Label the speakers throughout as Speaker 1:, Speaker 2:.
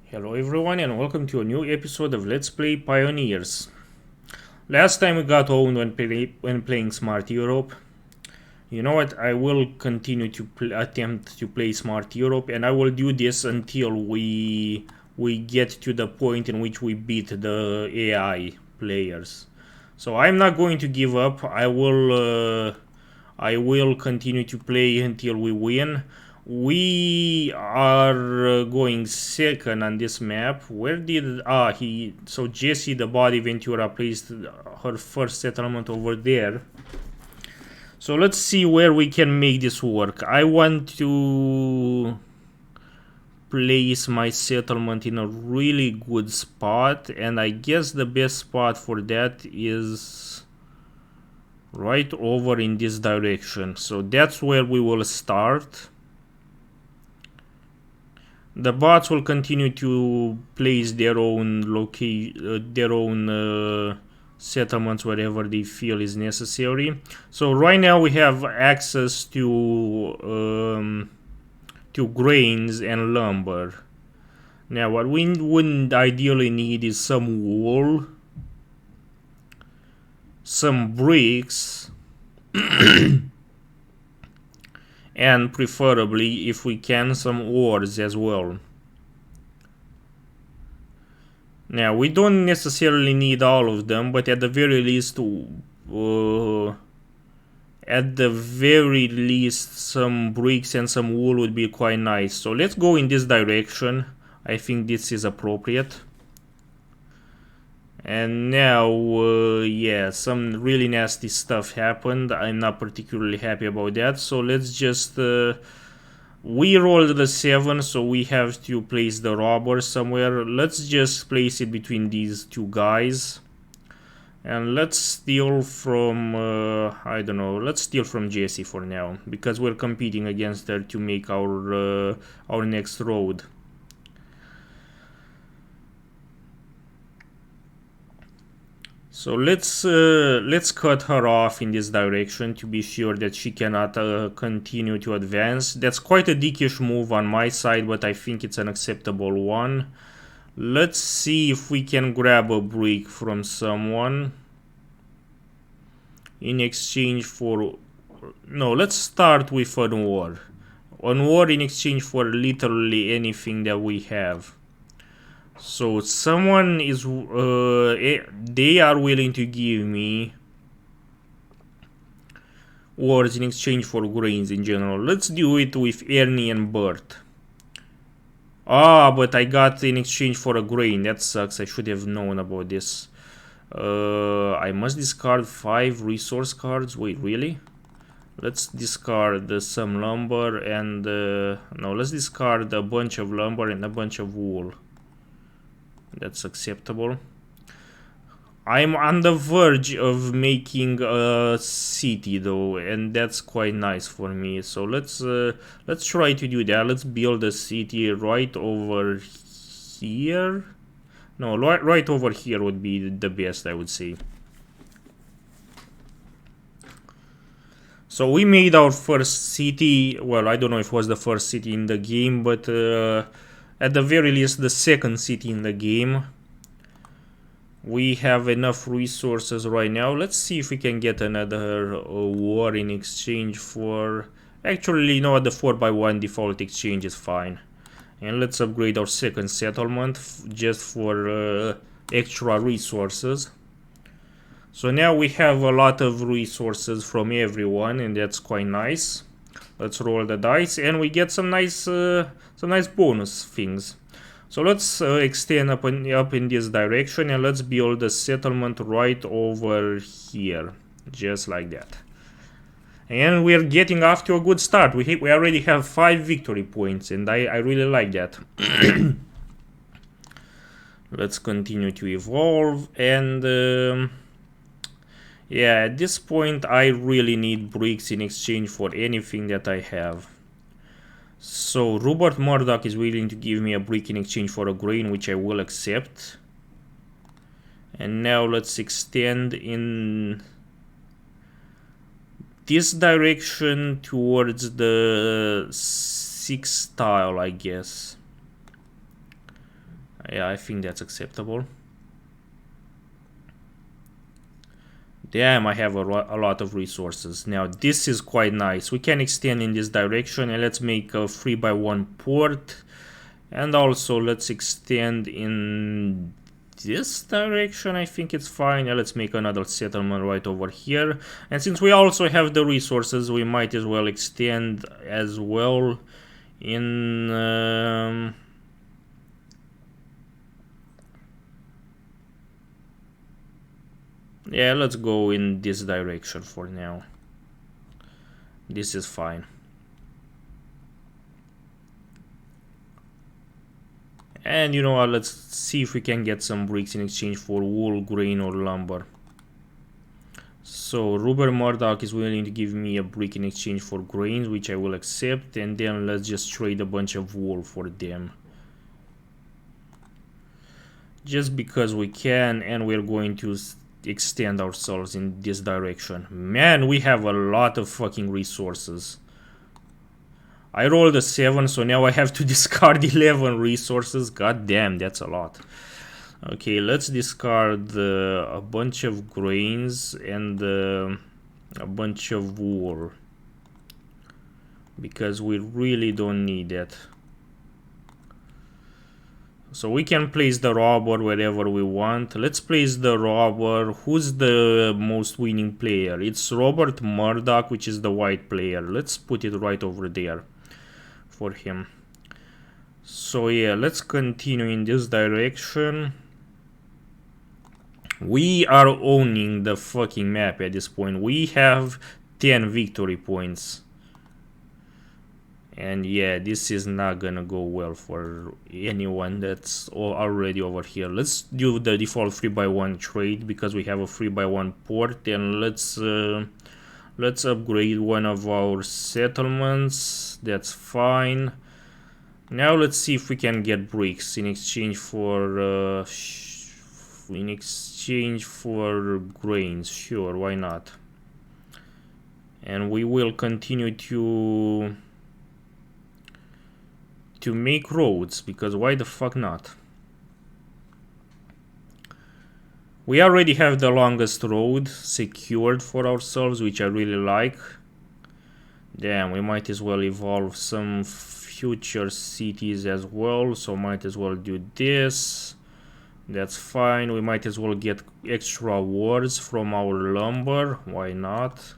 Speaker 1: Hello everyone and welcome to a new episode of Let's Play Pioneers. Last time we got owned when playing Smart Europe. You know what, I will continue to attempt to play Smart Europe, and I will do this until we get to the point in which we beat the AI players. So I'm not going to give up. I will continue to play until we win. We are going second on this map. Where did so Jessie the Body Ventura placed her first settlement over there. So let's see where we can make this work. I want to place my settlement in a really good spot, and I guess the best spot for that is right over in this direction. So that's where we will start. The bots will continue to place their own settlements wherever they feel is necessary. So right now we have access to grains and lumber. Now what we wouldn't ideally need is some wool, some bricks, and preferably, if we can, some ores as well. Now we don't necessarily need all of them, but at the very least some bricks and some wool would be quite nice. So let's go in this direction. I think this is appropriate. And now, yeah, some really nasty stuff happened. I'm not particularly happy about that. So let's just... we rolled the 7, so we have to place the robber somewhere. Let's just place it between these two guys. And let's steal from... I don't know, let's steal from Jessie for now, because we're competing against her to make our next road. So let's cut her off in this direction to be sure that she cannot continue to advance. That's quite a dickish move on my side, but I think it's an acceptable one. Let's see if we can grab a brick from someone in exchange for... No, let's start with an ore. An ore in exchange for literally anything that we have. So someone is, they are willing to give me ores in exchange for grains in general. Let's do it with Ernie and Bert. But I got in exchange for a grain. That sucks. I should have known about this. I must discard 5 resource cards. Wait, really? Let's discard some lumber and... no, let's discard a bunch of lumber and a bunch of wool. That's acceptable. I'm on the verge of making a city though, and that's quite nice for me. So let's try to do that. Let's build a city right over here. No, right over here would be the best, I would say. So we made our first city. Well, I don't know if it was the first city in the game, but at the very least the second city in the game. We have enough resources right now. Let's see if we can get another war in exchange for... Actually, you know what, the 4x1 default exchange is fine. And let's upgrade our second settlement just for extra resources. So now we have a lot of resources from everyone, and that's quite nice. Let's roll the dice, and we get some nice bonus things. So let's extend up in this direction, and let's build a settlement right over here, just like that. And we're getting off to a good start. We already have 5 victory points, and I really like that. Let's continue to evolve, and yeah, at this point I really need bricks in exchange for anything that I have. So Rupert Murdoch is willing to give me a brick in exchange for a grain, which I will accept. And now let's extend in this direction towards the 6th tile, I guess. Yeah, I think that's acceptable. Damn, I have a lot of resources. Now, this is quite nice. We can extend in this direction, and let's make a 3x1 port. And also, let's extend in this direction. I think it's fine. Yeah, let's make another settlement right over here. And since we also have the resources, we might as well extend as well in... yeah, let's go in this direction for now. This is fine. And you know what, let's see if we can get some bricks in exchange for wool, grain, or lumber. So Rupert Murdoch is willing to give me a brick in exchange for grains, which I will accept, and then let's just trade a bunch of wool for them. Just because we can, and we're going to extend ourselves in this direction. Man, we have a lot of fucking resources. I rolled a 7, so now I have to discard 11 resources. God damn, that's a lot. Okay, let's discard a bunch of grains and a bunch of wool, because we really don't need that. So we can place the robber wherever we want. Let's place the robber. Who's the most winning player? It's Robert Murdoch, which is the white player. Let's put it right over there for him. So yeah, let's continue in this direction. We are owning the fucking map at this point. We have 10 victory points. And yeah, this is not gonna go well for anyone that's already over here. Let's do the default 3x1 trade because we have a 3x1 port, and let's upgrade one of our settlements. That's fine. Now let's see if we can get bricks in exchange for grains. Sure, why not? And we will continue to make roads, because why the fuck not? We already have the longest road secured for ourselves, which I really like. Damn, we might as well evolve some future cities as well, so might as well do this. That's fine. We might as well get extra wards from our lumber, why not?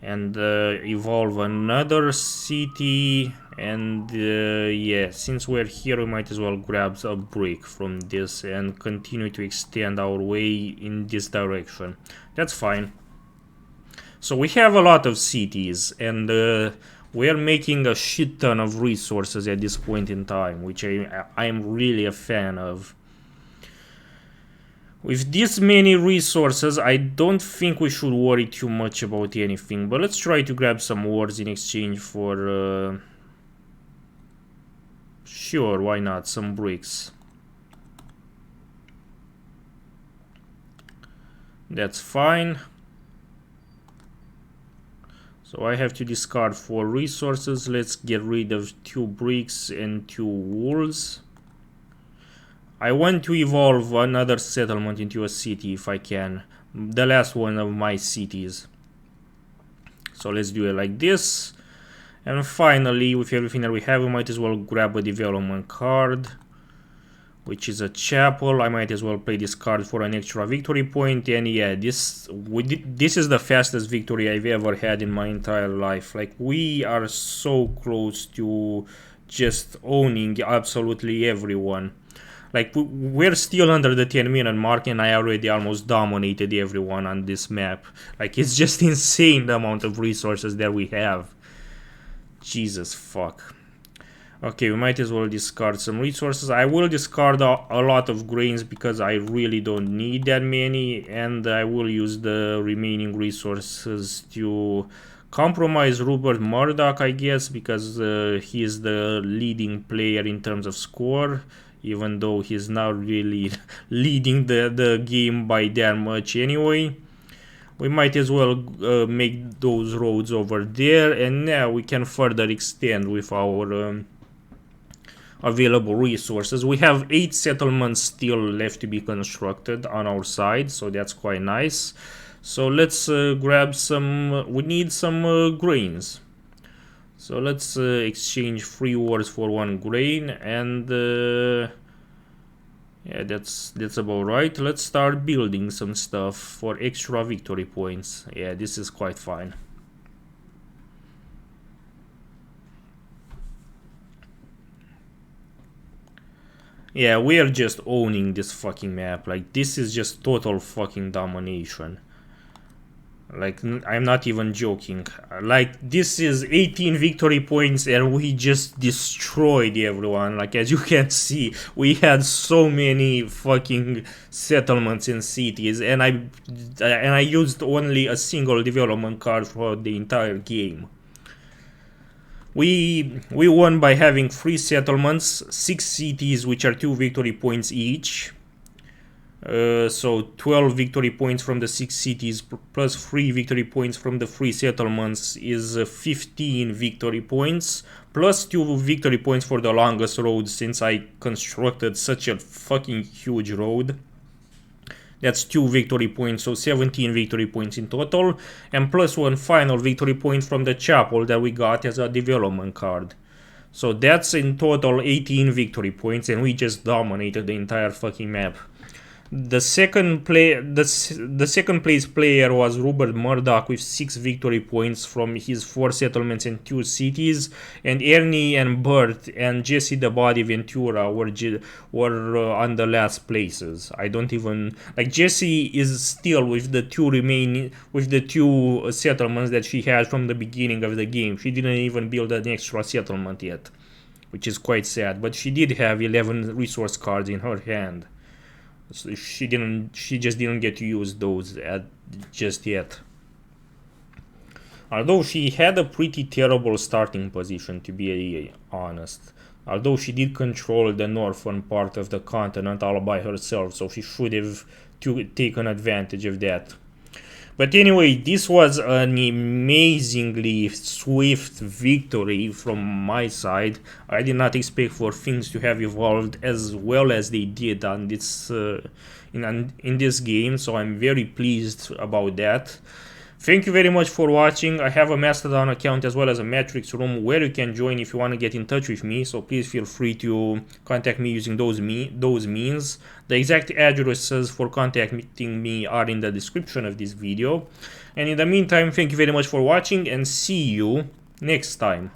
Speaker 1: And evolve another city. And yeah, since we're here, we might as well grab a brick from this and continue to extend our way in this direction. That's fine. So we have a lot of cities, and we're making a shit ton of resources at this point in time, which I'm really a fan of. With this many resources, I don't think we should worry too much about anything, but let's try to grab some wards in exchange for sure, why not, some bricks. That's fine. So I have to discard 4 resources. Let's get rid of 2 bricks and 2 wools. I want to evolve another settlement into a city if I can. The last one of my cities. So let's do it like this. And finally, with everything that we have, we might as well grab a development card, which is a chapel. I might as well play this card for an extra victory point. And yeah, this is the fastest victory I've ever had in my entire life. Like, we are so close to just owning absolutely everyone. Like, we're still under the 10-minute mark, and I already almost dominated everyone on this map. Like, it's just insane the amount of resources that we have. Jesus fuck. Okay, we might as well discard some resources. I will discard a lot of grains because I really don't need that many, and I will use the remaining resources to compromise Rupert Murdoch, I guess, because he is the leading player in terms of score, even though he's not really leading the game by that much anyway. We might as well make those roads over there, and now we can further extend with our available resources. We have 8 settlements still left to be constructed on our side, so that's quite nice. So let's grab some, we need some grains. So let's exchange 3 ores for 1 grain, and yeah, that's about right. Let's start building some stuff for extra victory points. Yeah, this is quite fine. Yeah, we are just owning this fucking map. Like, this is just total fucking domination. Like, I'm not even joking. Like, this is 18 victory points and we just destroyed everyone. Like, as you can see, we had so many fucking settlements in cities, and I used only a single development card for the entire game. We won by having 3 settlements, 6 cities, which are 2 victory points each. So 12 victory points from the 6 cities plus 3 victory points from the 3 settlements is 15 victory points, plus 2 victory points for the longest road, since I constructed such a fucking huge road. That's 2 victory points, so 17 victory points in total, and plus 1 final victory point from the chapel that we got as a development card. So that's in total 18 victory points, and we just dominated the entire fucking map. The second place player was Robert Murdoch with 6 victory points from his 4 settlements and 2 cities, and Ernie and Bert and Jesse the Body Ventura were on the last places. I don't even like, Jesse is still with the 2 settlements that she had from the beginning of the game. She didn't even build an extra settlement yet, which is quite sad, but she did have 11 resource cards in her hand. So she just didn't get to use those just yet. Although she had a pretty terrible starting position, to be honest. Although she did control the northern part of the continent all by herself, so she should have taken advantage of that. But anyway, this was an amazingly swift victory from my side. I did not expect for things to have evolved as well as they did on this in this game, so I'm very pleased about that. Thank you very much for watching. I have a Mastodon account as well as a Matrix room where you can join if you want to get in touch with me, so please feel free to contact me using those means. The exact addresses for contacting me are in the description of this video. And in the meantime, thank you very much for watching, and see you next time.